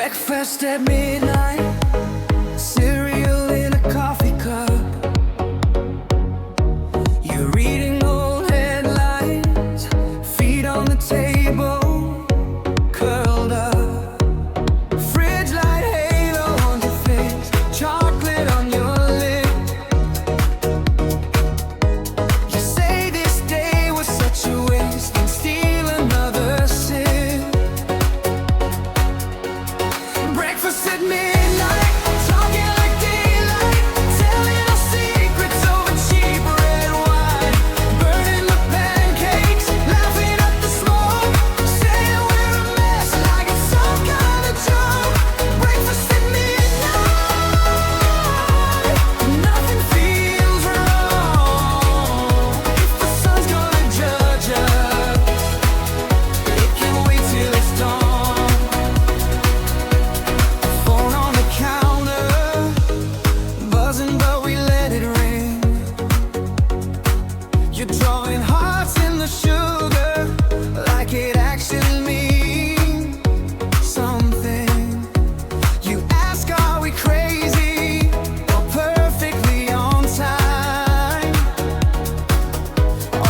Breakfast at midnight, cereal in a coffee cup. You're reading old headlines, feet on the table, curled up. Fridge light halo on your face, chocolate on your lips. You say this day was such a waste and steal another sip. Breakfast at midnight, talking like daylight, telling our secrets over cheap red wine, burning the pancakes, laughing at the smoke, saying we're a mess like it's some kind of joke. Breakfast at midnight, nothing feels wrong. If the sun's gonna judge us, it can wait till it's dawn. Phone on the counter, buzzing but we let it ring. You're drawing hearts in the sugar, like it actually means something. You ask, are we crazy or perfectly on time?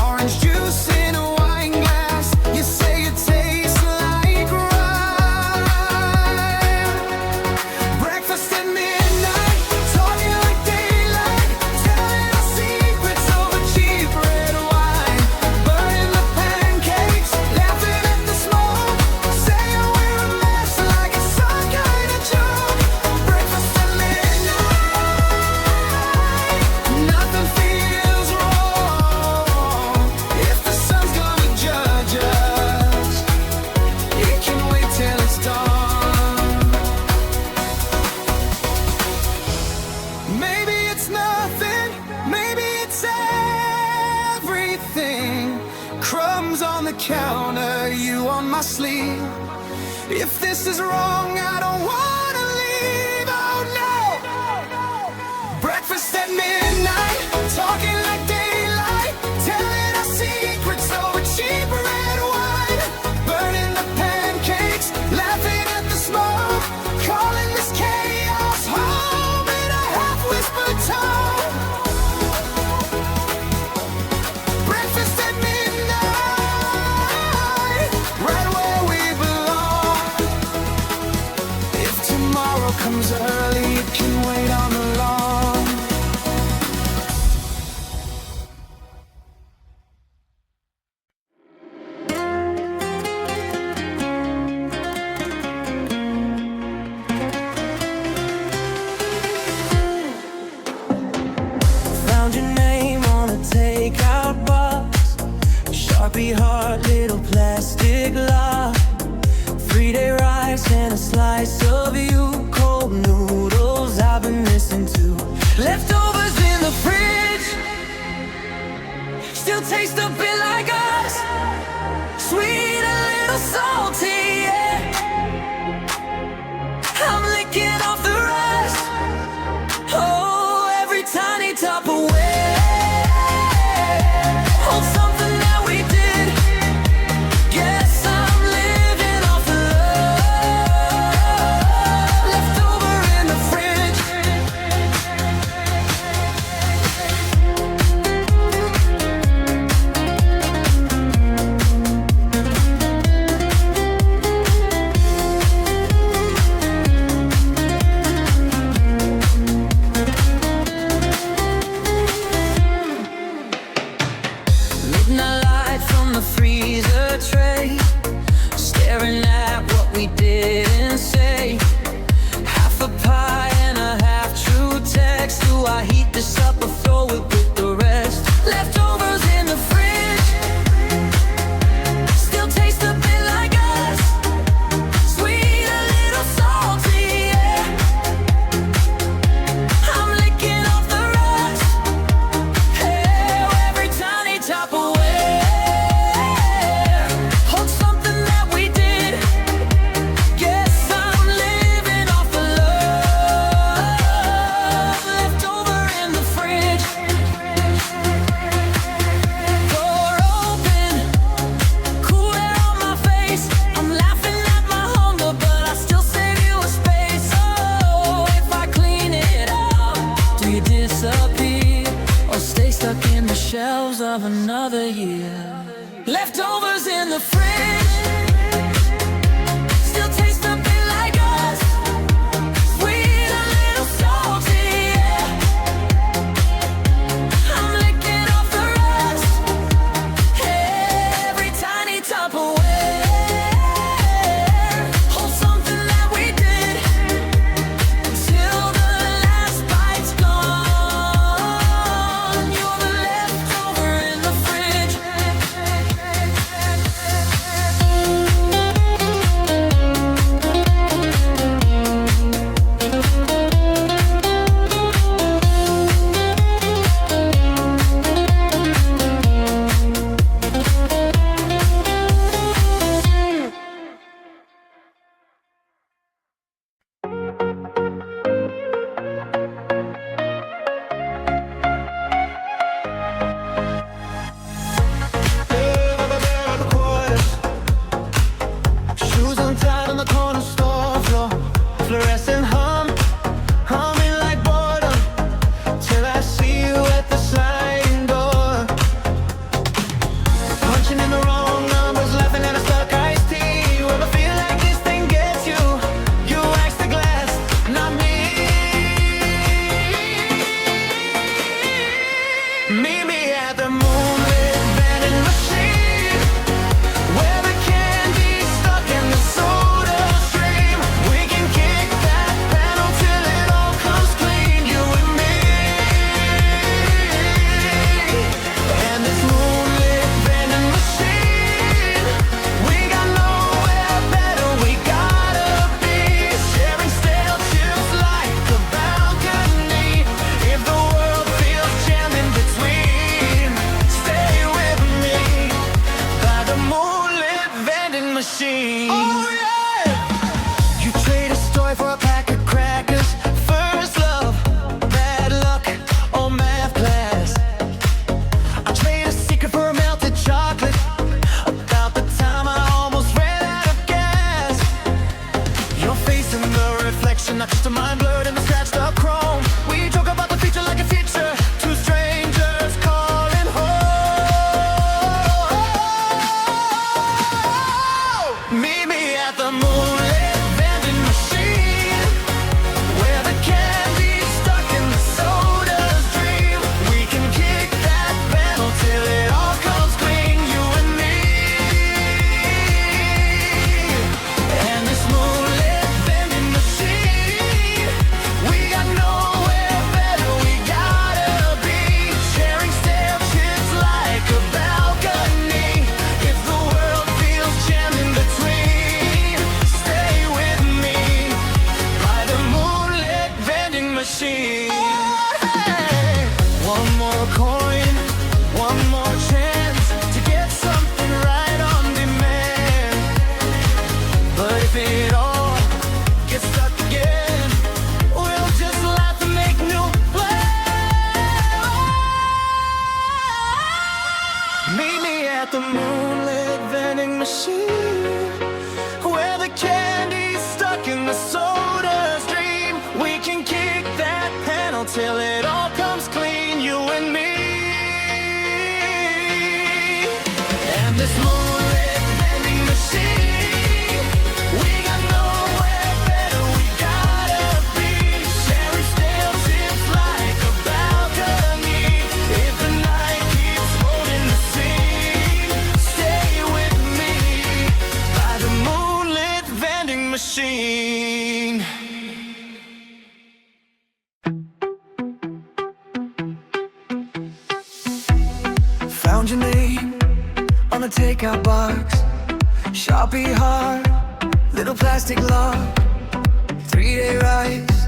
Orange juice in a wine glass, you say it tastes like rye. Breakfast at midnight, talking like daylight, telling our secrets over cheap red wine, burning the pancakes, laughing at the smoke, saying we're a mess like it's some kind of joke. Breakfast at midnight, nothing feels wrong. If the sun's gonna judge us, it can wait till it's dawn. Maybe it's nothing, maybe it's everything. Crumbs on the counter, you on my sleeve. If this is wrong, I don't wanna leave, oh no. Breakfast at midnight, talking like daylight, telling our secrets over cheap red wine, burning the pancakes, laughing at the smoke, calling this chaos home in a half-whispered tone. Breakfast at midnight, right where we belong. If tomorrow comes early, it can wait on the lawn. Found your name on a takeout box, Sharpie heart, little plastic lock, 3-day rice and a slice of you, cold noodles I've been missing too. Leftovers in the fridge, still taste a bit like us, sweet, a little salty, yeah. I'm licking off the rest, oh, every tiny Tupperware. Hold something that we did, guess I'm living off the love left over in the fridge. Midnight light from the freezer tray, staring at what we didn't say. Half a pie and a half-true text. Do I heat this up or throw it with the rest? Leftovers in the fridge, still taste a bit like us, sweet, a little salty, yeah. I'm licking off the rest, hey, every tiny Tupperware. Hold something that we did, guess I'm living off the love left over in the fridge. leftovers of another year. Leftovers in the fridge still taste a bit like us. Sweet, a little salty, yeah. I'm licking off the rust. Every tiny Tupperware holds something that we did till the last bite's gone. You're the leftover in the fridge. Shoes untied on the corner store floor, fluorescent humming like boredom, till I see you at the sliding door. Punching in the wrong numbers, laughing at a stuck iced tea. Well, I feel like this thing gets you. You wax the glass, not me. Meet me at the moonlit vending machine, where the candy's stuck in the soda stream. We can kick that pedal till it all comes clean, you and me. And this moonlit vending machine, we got nowhere better, we gotta be. Sharing stale chips like a balcony. If the world feels jammed in between, stay with me by the moonlit vending machine. Oh yeah! You trade a toy for a pack of crackers. First love, bad luck, or math class. I trade a secret for a melted chocolate. About the time I almost ran out of gas. Your face in the reflection, not just a mind blurred in the scratched up chrome. We joke about the future like a future. Two strangers calling home. Meet me at the moonlit vending machine, where the candy's stuck in the soda stream. We can kick that pedal till it all comes clean, you and me. And this moonlit vending machine, we got nowhere better, we gotta be. Sharing stale chips like a balcony. If the world feels jammed in between, stay with me by the moonlit vending machine. Hey! One more coin, one more chance to get something right on demand. But if it all gets stuck again, we'll just laugh and make new plans. Meet me at the moonlit vending machine, where the candy's stuck in the soda stream. We can kick that panel till it all comes clean, you and me. And this moonlit vending machine, we got nowhere better, we gotta be. Sharing stale chips like a balcony. If the night keeps holding the scene, stay with me by the moonlit vending machine. Found your name on a takeout box. Sharpie heart, little plastic lock. 3-day rice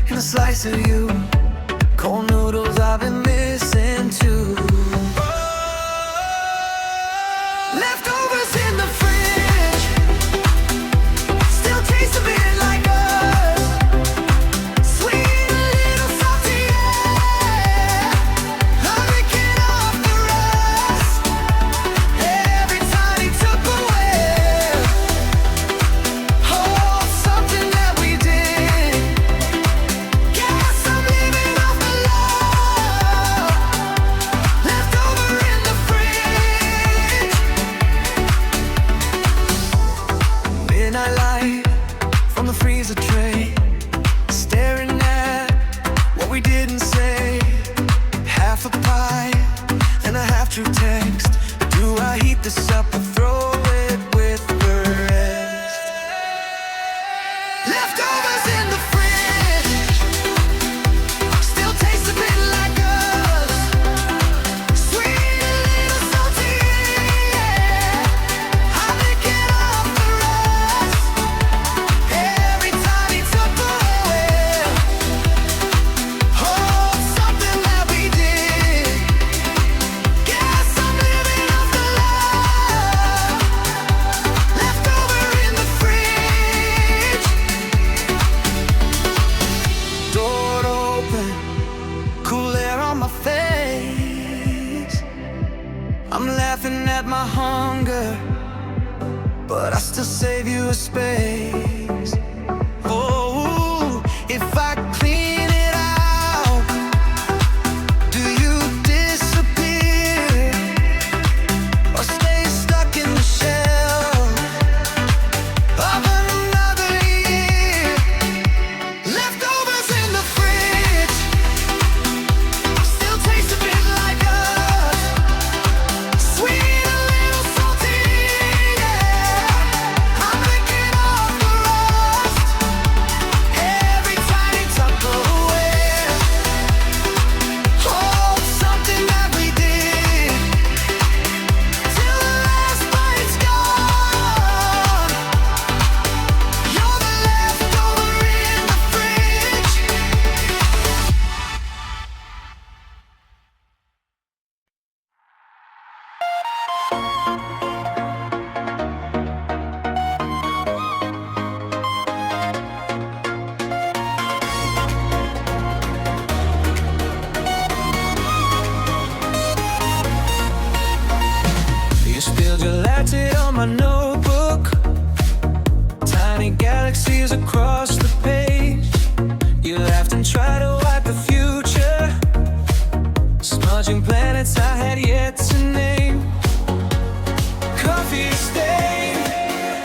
and a slice of you. Cold noodles I've been missing too. Leftovers in the fridge still taste a bit like us. Sweet, a little salty, yeah. I'm licking off the rust. Every tiny Tupperware holds something that we did. Guess I'm living off the love left over in next? Do I heat this up or throw it with the rest? Leftovers in the fridge still taste a bit like us. Sweet, a little salty, yeah. I lick it off the rust every time he took away. Oh, something that we did. Guess I'm living off the love left over in the fridge. Door open, cool air on my face. I'm laughing at my hunger, but I still save you a space. Oh, if I clean it out, do you disappear or stay stuck in the shell of another year? Leftovers in the fridge still taste a bit like us. Sweet, a little salty, yeah. I'm licking off the rust every tiny tuck away. Oh, something that we did till the last bite's gone. You're the leftover in the fridge. You spilled your latte on my notebook. Tiny galaxies across the page. You laughed and tried to wipe the future, smudging planets I had yet to name. Coffee stain,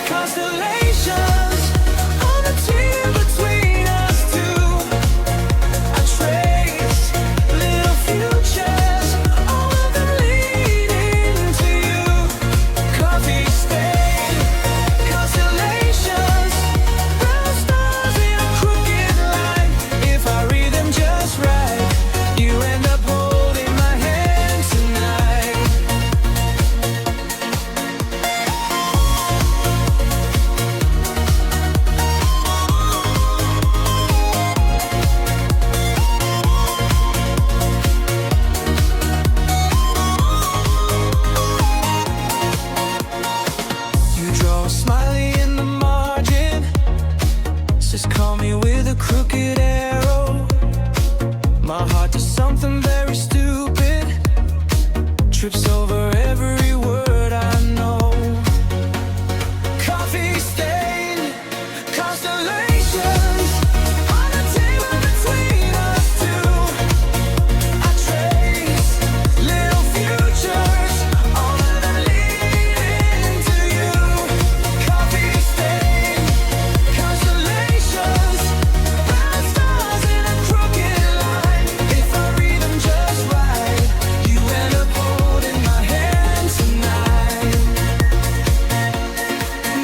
constellations on the tear between us two. I trace little futures, all of them leading to you. Coffee stain, constellations, brown stars in a crooked line. If I read them just right, you end up holding my hand tonight. You draw a smiley in the margin, says call me with a crooked arrow. My heart does something very stupid, trips over every word I know. Coffee stain, constellations on the table between us two. I trace little futures, all of them leading to you. Coffee stain, constellations, brown stars in a crooked line. If I read them just right, you end up holding my hand tonight.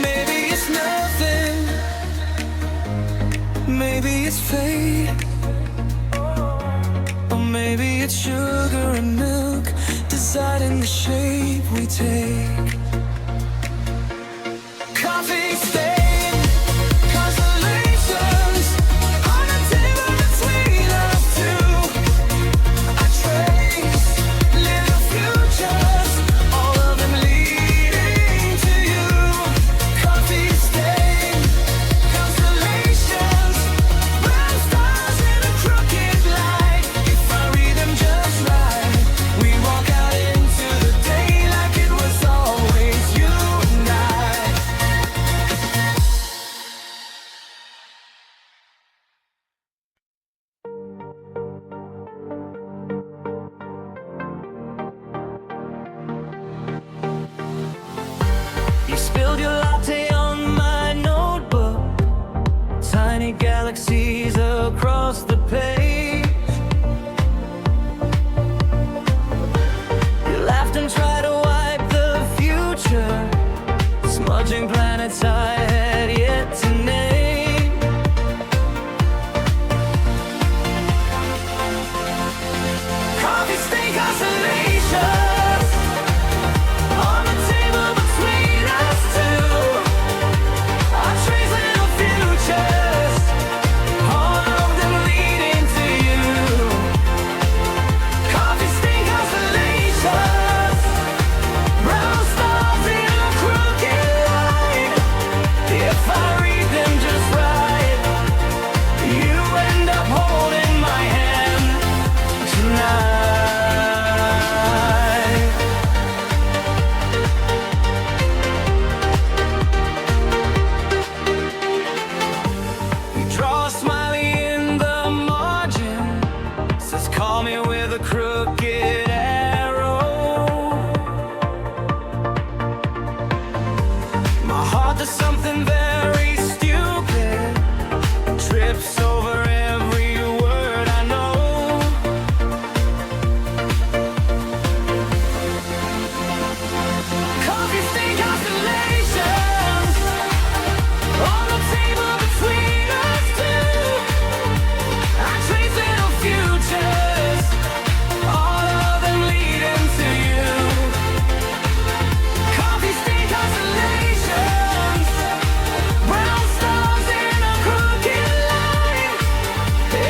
Maybe it's nothing, maybe it's fate, or maybe it's sugar and milk deciding the shape we take. Coffee stain, constellations on the table between us two. I trace little futures, all of them leading to you. Coffee stain, constellations, brown stars in a crooked line. If I read them just right, we walk out into the day like it was always you and I. to something very stupid. Trips over every word I know. Coffee stain constellations on the table between us two. I trace little futures, all of them leading to you. Coffee stain constellations, brown stars in a crooked line.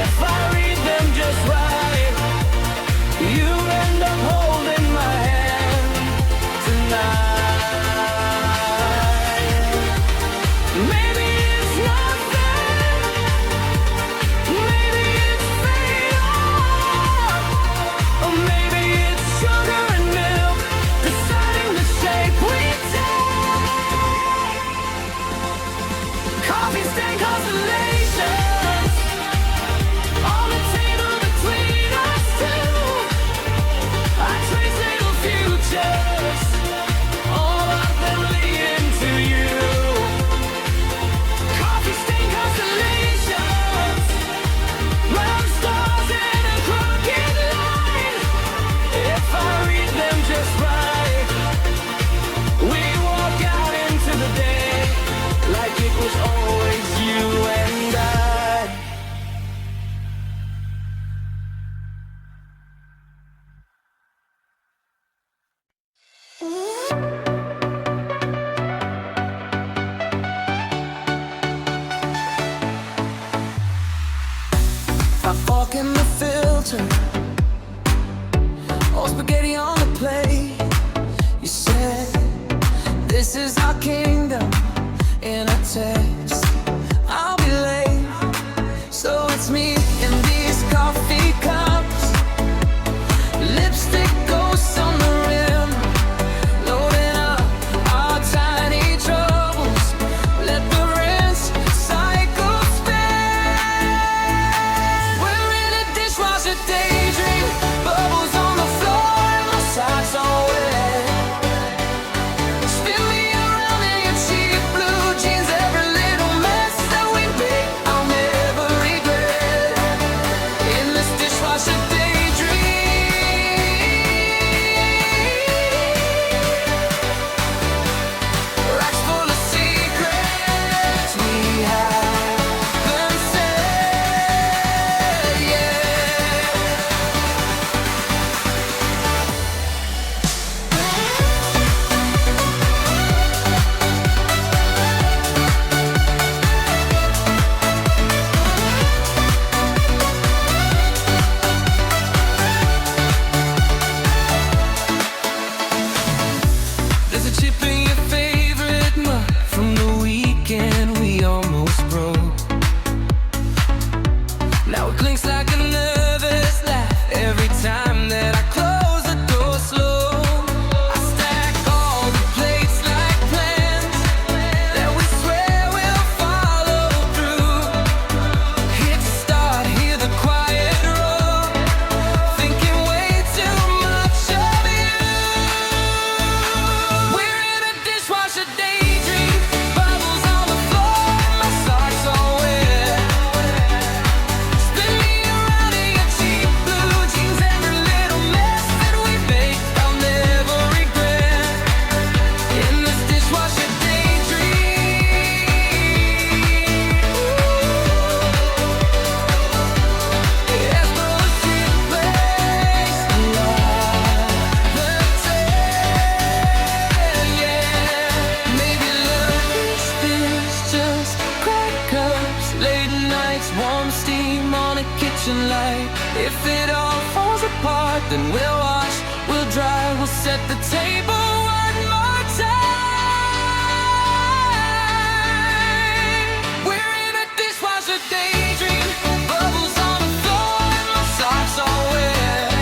If I read them just right, you end up holding my hand tonight. Maybe it's nothing, maybe it's fate, or maybe it's sugar and milk deciding the shape we take. Coffee stain constellations on the table between us two. I trace little futures, all of them leading to you. Coffee stain constellations, round stars in a crooked line. If I read them just right, we walk out into the day like it was always you and I. A fork in the filter, or spaghetti on the plate. You said, this is our kingdom in a text. I'll be late, so it's me in these coffee cups. Lipstick ghosts on the rim, loading up our tiny troubles. Let the rinse cycle spin. We're in a dishwasher daydream, bubbles on the floor and my socks all wet. Spin me around in your cheap blue jeans, every little mess that we make I'll never regret. In this dishwasher daydream, racks full of secrets we haven't said yet. There's a chip in your favorite mug from the weekend we almost broke. Now it clinks like a nervous laugh every time that I close the door slow. I stack all the plates like plans that we swear we'll follow through. Hit start, hear the quiet roar, thinking way too much of you. We're in a dishwasher daydream, bubbles on the floor and my socks all wet. Spin me around in your cheap blue jeans, every little mess that we make I'll never regret. In this dishwasher daydream, yes, but a cheap place to lie the tale, yeah. Maybe love is this, just crack ups, late nights, warm steam on a kitchen light. If it all falls apart, then we'll wash, we'll dry, we'll set the table one more time. We're in a dishwasher daydream, bubbles on the floor and my socks all wet.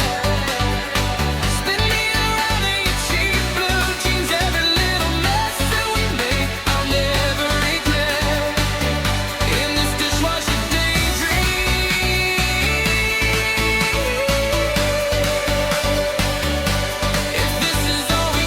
Spin me around in your cheap blue jeans, every little mess that we make I'll never regret. In this dishwasher daydream, if this is all we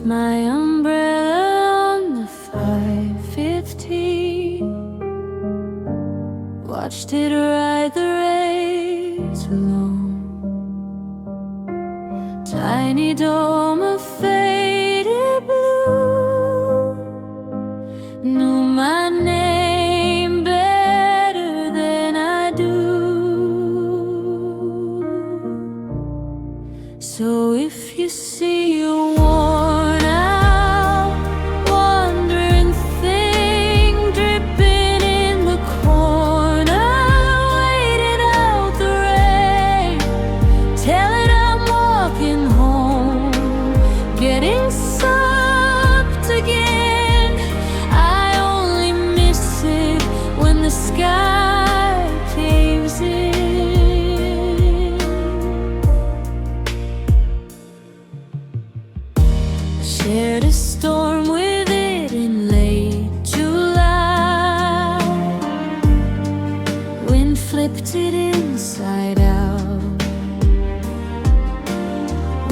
my umbrella on the 515. Watched it ride the rays along. Tiny dome of faded blue knew my name better than I do. So if you see a worn out, wandering thing dripping in the corner, waiting out the rain, tell it I'm walking home, getting sucked again. I only miss it when the sky caves in. Shared a storm with it in late July. Wind flipped it inside out.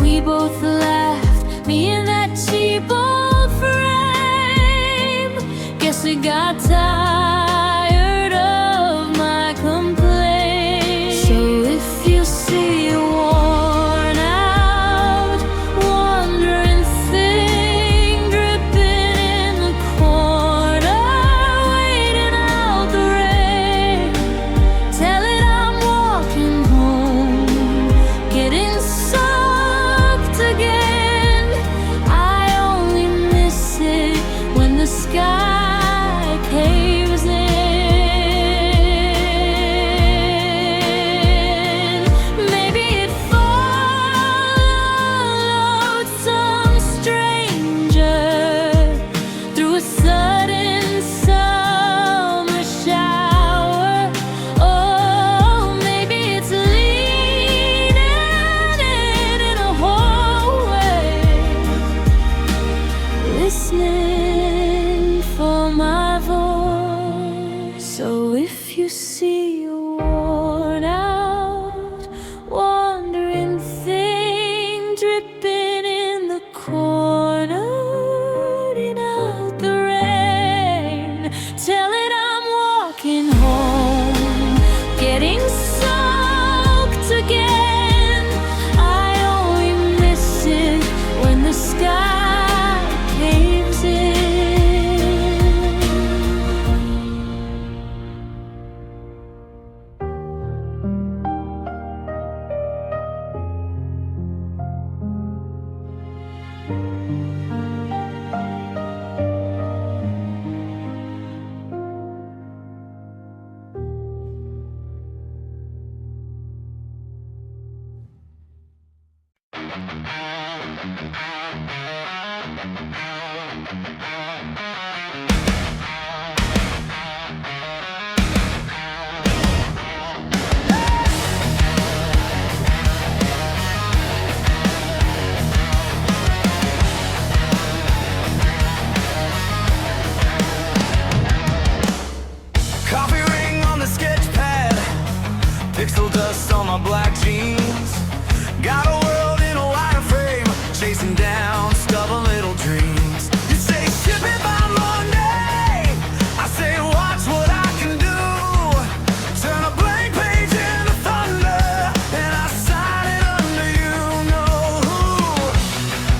We both laughed, me and that cheap old frame. Guess we got tired of my complaints. So if you see a worn out, wandering thing dripping in the corner, waiting out the rain, tell it I'm walking home, getting sucked again. I only miss it when the sky caves in. Maybe it followed some stranger through a sudden summer shower. Oh, maybe it's leaning in a hallway, listening for my voice. So if you see a worn out, wandering thing dripping in the corner, waiting out the rain, tell it I'm walking home, getting soaked again. I only miss it when the sky caves in. Coffee ring on the sketch pad, pixel dust on my black jeans. Got a world in a wireframe, chasing down stubborn little dreams. You say ship it by Monday, I say watch what I can do. Turn a blank page into thunder, and I sign it under you. Know who?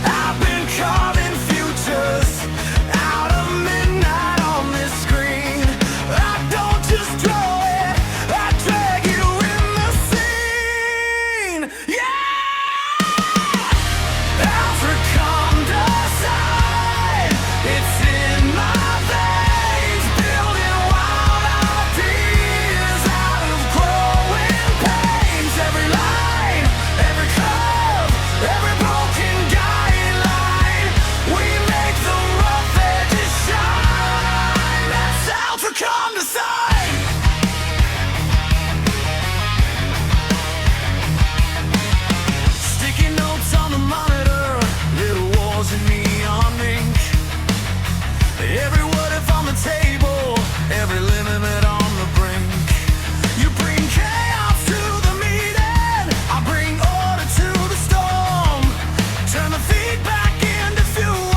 I've been carving futures out of midnight on this screen. I don't just draw it, I drag you in the scene. Yeah! feedback into fuel.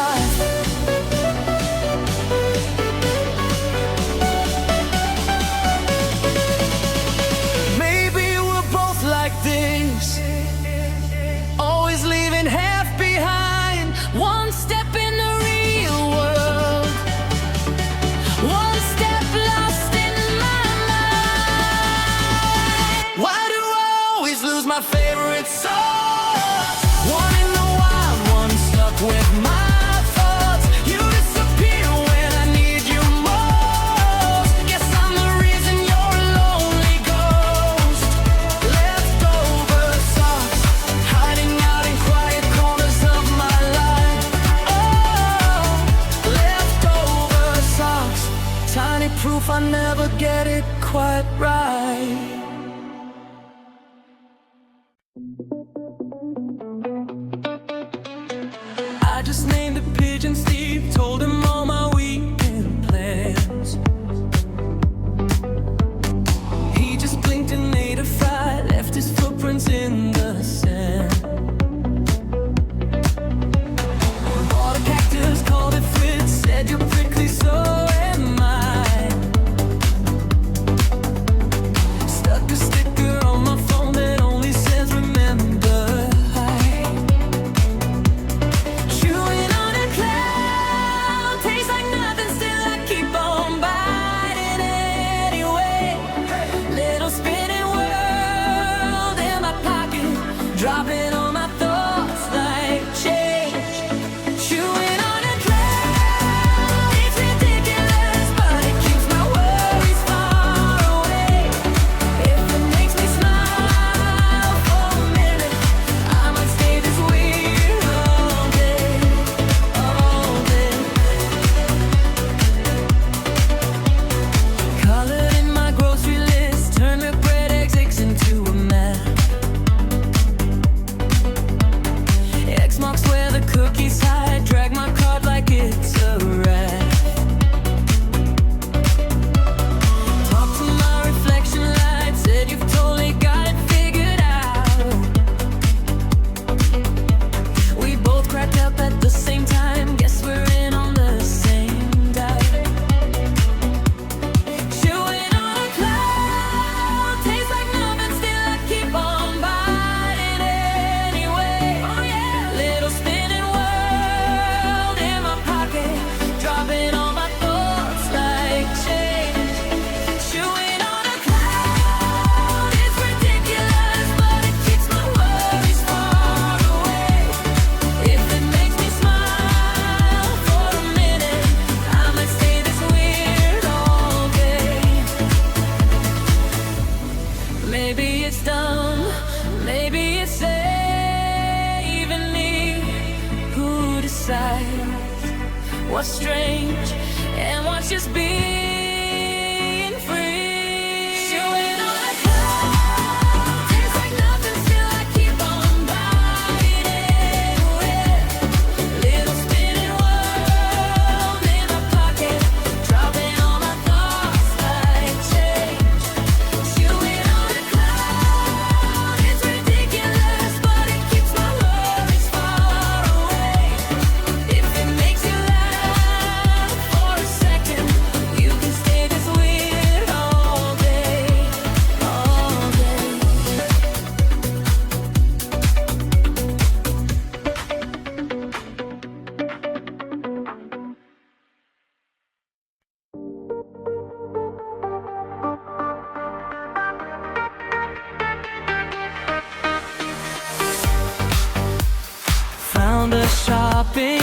life. Maybe we're both like this, always leaving half behind. One step in the real world, one step lost in my mind. Why do I always lose my favorite songs? One in the wild, one stuck with my thoughts. You disappear when I need you most. Guess I'm the reason you're a lonely ghost. Leftover socks, hiding out in quiet corners of my life. Oh, leftover socks, tiny proof I never get it quite right. I just named the pigeon Steve, told him all my weekend plans. He just blinked and ate a fry, left his footprints in the sand. Bought a cactus, called it Fritz, said you're prickly, so am I. Stuck a sticker on my phone that only says remember. Chewing on a cloud, tastes like nothing, still I keep on biting anyway. Little spinning world in my pocket, dropping all my thoughts like change. Chewing on a cloud, it's ridiculous, but it keeps my worries far away. If it makes me smile for a minute, I might stay this weird all day, all day. Colored in my grocery list, turn the bread, eggs, into a map. X marks where the cookies hide, drag my card like it's a wrap. Talk to my reflection light, said you've totally got it figured out. We both cracked up at the same time, guess we're in on the same diet. Chewing on a cloud, tastes like nothing, still I keep on biting anyway. Oh yeah, little spinning world in my pocket, dropping all my thoughts like change. Chewing on a cloud, it's ridiculous, but it keeps my worries far away. If it makes me smile for a minute, I might stay this weird all day. Maybe it's dumb, maybe it's saving me. Who decides what's strange and what's just being free? Chewing on a cloud, tastes like nothing, still I keep on biting anyway. Little spinning world in my pocket, dropping all my thoughts like change. Chewing on a cloud, it's ridiculous, but it keeps my worries far away. If it makes you laugh for a second, you can stay this weird all day, all day. Found a shopping